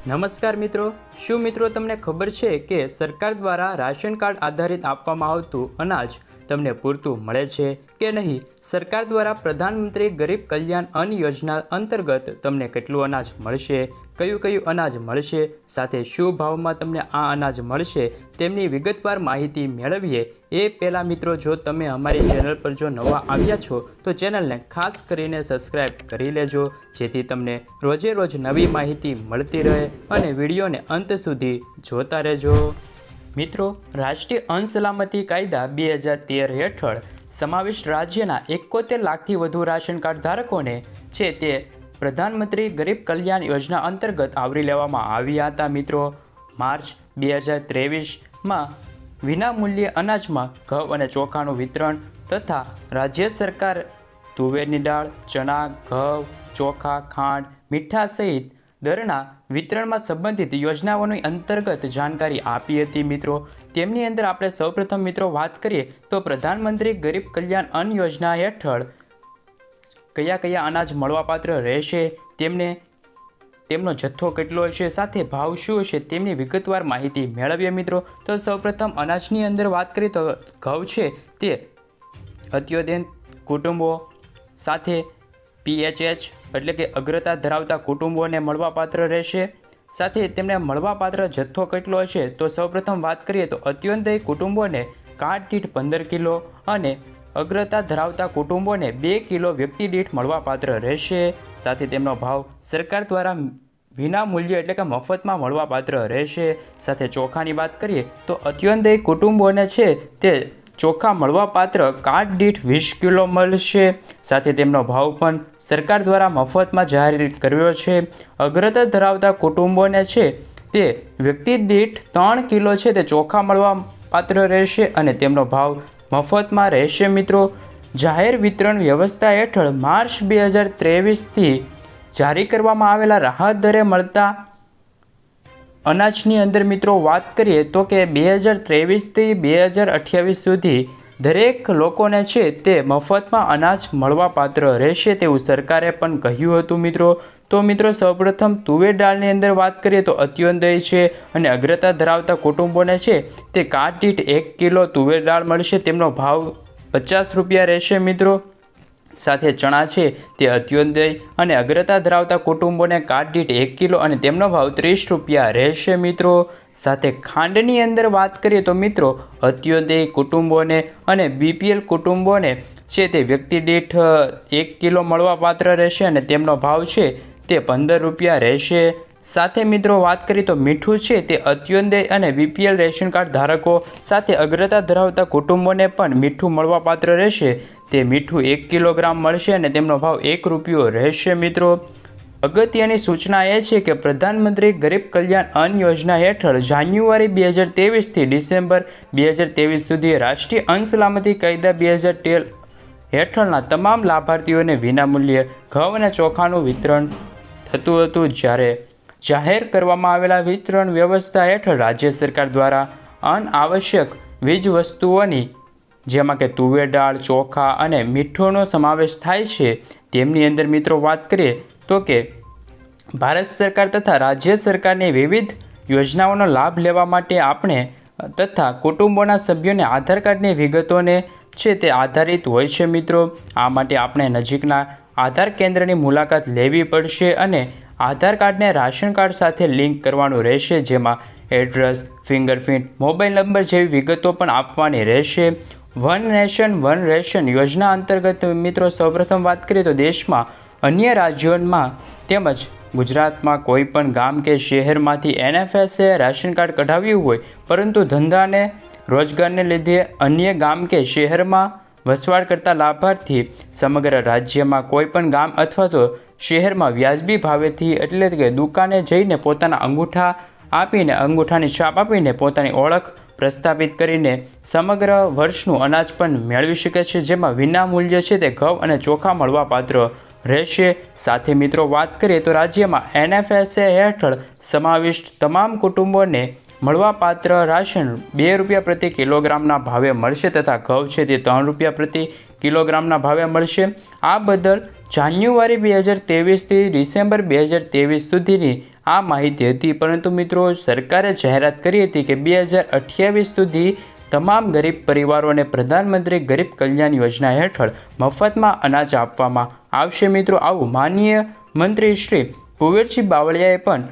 નમસ્કાર મિત્રો, શું મિત્રો તમને ખબર છે કે સરકાર દ્વારા રાશન કાર્ડ આધારિત આપવામાં આવતું અનાજ તમને પૂરતું મળે છે કે નહીં? સરકાર દ્વારા પ્રધાનમંત્રી ગરીબ કલ્યાણ અન્ન યોજના અંતર્ગત તમને કેટલું અનાજ મળશે, કયું અનાજ મળશે, સાથે શું ભાવમાં તમને આ અનાજ મળશે તેમની વિગતવાર માહિતી મેળવીએ એ પહેલાં મિત્રો, જો તમે અમારી ચેનલ પર જો નવા આવ્યા છો તો ચેનલને ખાસ કરીને સબસ્ક્રાઈબ કરી લેજો, જેથી તમને રોજે રોજ નવી માહિતી મળતી રહે અને વિડીયોને અંત સુધી જોતા રહેજો। મિત્રો, રાષ્ટ્રીય અન્ન સલામતી કાયદા 2013 હેઠળ સમાવિષ્ટ રાજ્યના 71 લાખથી વધુ રાશન કાર્ડ ધારકોને છે તે પ્રધાનમંત્રી ગરીબ કલ્યાણ યોજના અંતર્ગત આવરી લેવામાં આવ્યા હતા। મિત્રો, માર્ચ 2023માં વિનામૂલ્યે અનાજમાં ઘઉં અને ચોખાનું વિતરણ તથા રાજ્ય સરકાર તુવેરની દાળ, ચણા, ઘઉં, ચોખા, ખાંડ, મીઠા સહિત દરના વિતરણમાં સંબંધિત યોજનાઓની અંતર્ગત જાણકારી આપી હતી। મિત્રો, તેમની અંદર આપણે સૌપ્રથમ મિત્રો વાત કરીએ તો પ્રધાનમંત્રી ગરીબ કલ્યાણ અન્ન યોજના હેઠળ કયા અનાજ મળવાપાત્ર રહેશે, તેમનો જથ્થો કેટલો હશે, સાથે ભાવ શું હશે તેમની વિગતવાર માહિતી મેળવીએ। મિત્રો, તો સૌપ્રથમ અનાજની અંદર વાત કરીએ તો ઘઉં છે તે અત્યોદય કુટુંબો સાથે PHH એટલે કે અગ્રતા ધરાવતા કુટુંબોને મળવાપાત્ર રહેશે। સાથે તેમને મળવાપાત્ર જથ્થો કેટલો હશે તો સૌપ્રથમ વાત કરીએ તો અત્યોદય કુટુંબોને કાર્ડ દીઠ 15 કિલો અને અગ્રતા ધરાવતા કુટુંબોને 2 કિલો વ્યક્તિ દીઠ મળવાપાત્ર રહેશે। સાથે તેમનો ભાવ સરકાર દ્વારા વિનામૂલ્ય એટલે કે મફતમાં મળવાપાત્ર રહેશે। સાથે ચોખાની વાત કરીએ તો અત્યોદય કુટુંબોને છે તે ચોખા મળવાપાત્ર કાર્ડ દીઠ 20 કિલો મળશે। સાથે તેમનો ભાવ પણ સરકાર દ્વારા મફતમાં જાહેર કર્યો છે। અગ્રતા ધરાવતા કુટુંબોને છે તે વ્યક્તિ દીઠ 3 કિલો છે તે ચોખા મળવાપાત્ર રહેશે અને તેમનો ભાવ મફતમાં રહેશે। મિત્રો, જાહેર વિતરણ વ્યવસ્થા હેઠળ માર્ચ 2023થી જારી કરવામાં આવેલા રાહત દરે મળતા અનાજની અંદર મિત્રો વાત કરીએ તો કે 2023થી 2028 સુધી દરેક લોકોને છે તે મફતમાં અનાજ મળવાપાત્ર રહેશે તેવું સરકારે પણ કહ્યું હતું। મિત્રો, તો મિત્રો સૌપ્રથમ તુવેર દાળની અંદર વાત કરીએ તો અત્યોદય છે અને અગ્રતા ધરાવતા કુટુંબોને છે તે કાર્ડ દીઠ 1 કિલો તુવેર દાળ મળશે, તેમનો ભાવ 50 રૂપિયા રહેશે। મિત્રો, સાથે ચણા છે તે અત્યોદય અને અગ્રતા ધરાવતા કુટુંબોને કાર્ડ દીઠ 1 કિલો અને તેમનો ભાવ 30 રૂપિયા રહેશે। મિત્રો, સાથે ખાંડની અંદર વાત કરીએ તો મિત્રો અત્યોદય કુટુંબોને અને BPL કુટુંબોને છે તે વ્યક્તિ દીઠ 1 કિલો મળવાપાત્ર રહેશે અને તેમનો ભાવ છે તે 15 રૂપિયા રહેશે। સાથે મિત્રો વાત કરીએ તો મીઠું છે તે અત્યોદય અને BPL રેશન કાર્ડ ધારકો સાથે અગ્રતા ધરાવતા કુટુંબોને પણ મીઠું મળવાપાત્ર રહેશે, તે મીઠું 1 કિલોગ્રામ મળશે અને તેમનો ભાવ 1 રૂપિયો રહેશે। મિત્રો, અગત્યની સૂચના એ છે કે પ્રધાનમંત્રી ગરીબ કલ્યાણ અન્ન યોજના હેઠળ જાન્યુઆરી 2023થી ડિસેમ્બર 2023 સુધી રાષ્ટ્રીય અન્ન સલામતી કાયદા 2013 હેઠળના તમામ લાભાર્થીઓને વિનામૂલ્યે ઘઉં અને ચોખાનું વિતરણ થતું હતું, જ્યારે જાહેર કરવામાં આવેલા વિતરણ વ્યવસ્થા હેઠળ રાજ્ય સરકાર દ્વારા અનઆવશ્યક વીજ વસ્તુઓની જેમાં કે તુવેર દાળ, ચોખા અને મીઠુંનો સમાવેશ થાય છે। તેમની અંદર મિત્રો વાત કરીએ તો કે ભારત સરકાર તથા રાજ્ય સરકારની વિવિધ યોજનાઓનો લાભ લેવા માટે આપણે તથા કુટુંબોના સભ્યોને આધાર કાર્ડની વિગતોને છે તે આધારિત હોય છે। મિત્રો, આ માટે આપણે નજીકના આધાર કેન્દ્રની મુલાકાત લેવી પડશે અને આધાર કાર્ડને રાશન કાર્ડ સાથે લિંક કરવાનું રહેશે, જેમાં એડ્રેસ, ફિંગરપ્રિન્ટ, મોબાઈલ નંબર જેવી વિગતો પણ આપવાની રહેશે। વન નેશન વન રેશન યોજના અંતર્ગત મિત્રો સૌપ્રથમ વાત કરીએ તો દેશમાં અન્ય રાજ્યોમાં તેમજ ગુજરાતમાં કોઈ પણ ગામ કે શહેરમાંથી NFSA રાશન કાર્ડ કઢાવ્યું હોય પરંતુ ધંધા અને રોજગારને લીધે અન્ય ગામ કે શહેરમાં વસવાટ કરતા લાભાર્થી સમગ્ર રાજ્યમાં કોઈ પણ ગામ અથવા તો શહેરમાં વ્યાજબી ભાવેથી એટલે કે દુકાને જઈને પોતાના અંગૂઠા આપીને અંગૂઠાની છાપ આપીને પોતાની ઓળખ પ્રસ્થાપિત કરીને સમગ્ર વર્ષનું અનાજ પણ મેળવી શકે છે, જેમાં વિનામૂલ્ય છે તે ઘઉં અને ચોખા મળવાપાત્ર રહેશે। સાથે મિત્રો વાત કરીએ તો રાજ્યમાં NFSA હેઠળ સમાવિષ્ટ તમામ કુટુંબોને મળવાપાત્ર રાશન 2 રૂપિયા પ્રતિ કિલોગ્રામના ભાવે મળશે તથા ઘઉં છે તે 3 રૂપિયા પ્રતિ કિલોગ્રામના ભાવે મળશે। આ બદલ જાન્યુઆરી 2023થી ડિસેમ્બર 2023 સુધીની આ માહિતી હતી। પરંતુ મિત્રો સરકારે જાહેરાત કરી હતી કે 2028 સુધી તમામ ગરીબ પરિવારોને પ્રધાનમંત્રી ગરીબ કલ્યાણ યોજના હેઠળ મફતમાં અનાજ આપવામાં આવશે મિત્રો। આવું માનનીય મંત્રી શ્રી કુંવરજી બાવળિયાએ પણ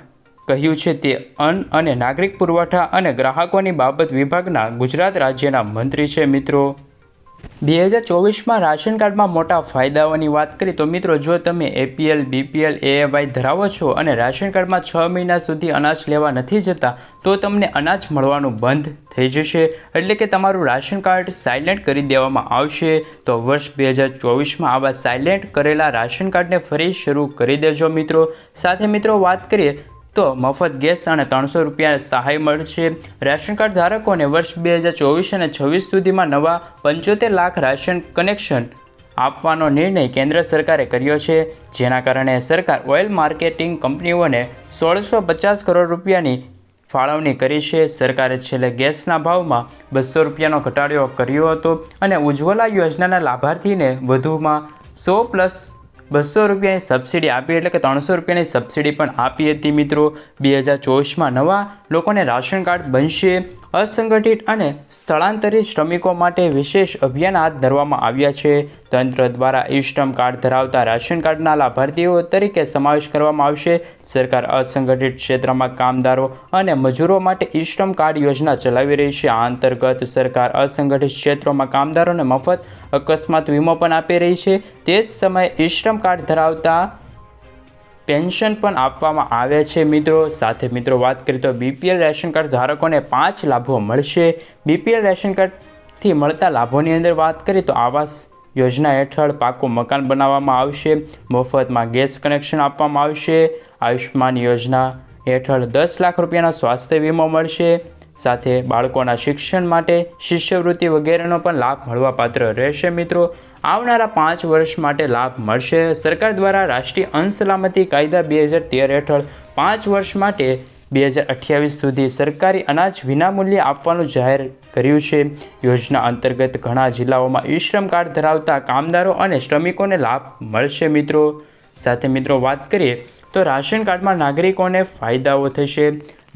કહ્યું છે। તે અન્ન અને નાગરિક પુરવઠા અને ગ્રાહકોની બાબત વિભાગના ગુજરાત રાજ્યના મંત્રી છે મિત્રો। 2024માં રાશન કાર્ડમાં મોટા ફાયદાઓની વાત કરીએ તો મિત્રો જો તમે APL, BPL, AAY ધરાવો છો અને રાશન કાર્ડમાં 6 મહિના સુધી અનાજ લેવા નથી જતા તો તમને અનાજ મળવાનું બંધ થઈ જશે, એટલે કે તમારું રાશન કાર્ડ સાયલેન્ટ કરી દેવામાં આવશે। તો વર્ષ 2024માં આવા સાયલેન્ટ કરેલા રાશન કાર્ડને ફરી શરૂ કરી દેજો મિત્રો। સાથે મિત્રો વાત કરીએ તો મફત ગેસ અને 300 રૂપિયા સહાય મળશે। રાશન કાર્ડ ધારકોને વર્ષ 2024 અને 26 સુધીમાં નવા 75 લાખ રાશન કનેક્શન આપવાનો નિર્ણય કેન્દ્ર સરકારે કર્યો છે, જેના કારણે સરકાર ઓઇલ માર્કેટિંગ કંપનીઓને 1650 કરોડ રૂપિયાની ફાળવણી કરી છે। સરકારે છેલ્લે ગેસના ભાવમાં 200 રૂપિયાનો ઘટાડો કર્યો હતો અને ઉજ્જવલા યોજનાના લાભાર્થીને વધુમાં 100+200 રૂપિયાની સબસિડી આપી, એટલે કે 300 રૂપિયાની સબસિડી પણ આપી હતી મિત્રો। 2024માં નવા લોકોને રાશન કાર્ડ બનશે। અસંગઠિત અને સ્થળાંતરિત શ્રમિકો માટે વિશેષ અભિયાન હાથ ધરવામાં આવ્યા છે। તંત્ર દ્વારા ઈ-શ્રમ કાર્ડ ધરાવતા રાશન કાર્ડના લાભાર્થીઓ તરીકે સમાવેશ કરવામાં આવશે। સરકાર અસંગઠિત ક્ષેત્રમાં કામદારો અને મજૂરો માટે ઈ-શ્રમ કાર્ડ યોજના ચલાવી રહી છે। આ અંતર્ગત સરકાર અસંગઠિત ક્ષેત્રોમાં કામદારોને મફત અકસ્માત વીમો પણ આપી રહી છે। તે જ સમયે ઈ-શ્રમ કાર્ડ ધરાવતા પેન્શન પણ આપવામાં આવે છે મિત્રો। સાથે મિત્રો વાત કરીએ તો BPL રેશન કાર્ડ ધારકોને 5 લાભો મળશે। BPL રેશન કાર્ડથી મળતા લાભોની અંદર વાત કરીએ તો આવાસ યોજના હેઠળ પાકું મકાન બનાવવામાં આવશે, મફતમાં ગેસ કનેક્શન આપવામાં આવશે, આયુષ્માન યોજના હેઠળ 10 લાખ રૂપિયાનો સ્વાસ્થ્ય વીમો મળશે, સાથે બાળકોના શિક્ષણ માટે શિષ્યવૃત્તિ વગેરેનો પણ લાભ મળવાપાત્ર રહેશે મિત્રો। આવનારા 5 વર્ષ માટે લાભ મળશે। સરકાર દ્વારા રાષ્ટ્રીય અન્ન સલામતી કાયદા 2013 હેઠળ 5 વર્ષ માટે 2028 સુધી સરકારી અનાજ વિનામૂલ્યે આપવાનું જાહેર કર્યું છે। યોજના અંતર્ગત ઘણા જિલ્લાઓમાં ઈ-શ્રમ કાર્ડ ધરાવતા કામદારો અને શ્રમિકોને લાભ મળશે મિત્રો। સાથે મિત્રો વાત કરીએ તો રાશન કાર્ડમાં નાગરિકોને ફાયદાઓ થશે।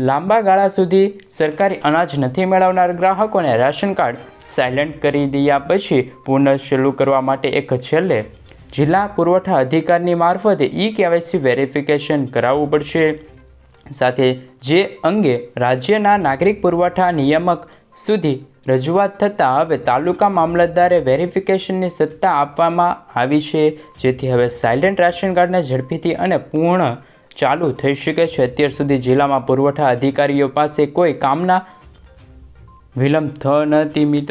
લાંબા ગાળા સુધી સરકારી અનાજ નથી મેળવનાર ગ્રાહકોને રાશન કાર્ડ સાયલેન્ટ કરી દીધા પછી પુનઃ શરૂ કરવા માટે એક છેલ્લે જિલ્લા પુરવઠા અધિકારીની મારફતે KYC વેરિફિકેશન કરાવવું પડશે। સાથે જે અંગે રાજ્યના નાગરિક પુરવઠા નિયામક સુધી રજૂઆત થતાં હવે તાલુકા મામલતદારે વેરિફિકેશનની સત્તા આપવામાં આવી છે, જેથી હવે સાયલેન્ટ રાશન કાર્ડને ઝડપીથી અને પૂર્ણ ચાલુ થઈ શકે છે। અત્યાર સુધી જિલ્લામાં પુરવઠા અધિકારીઓ પાસે કોઈ કામના વિલંબ થયો નથી મિત્રો।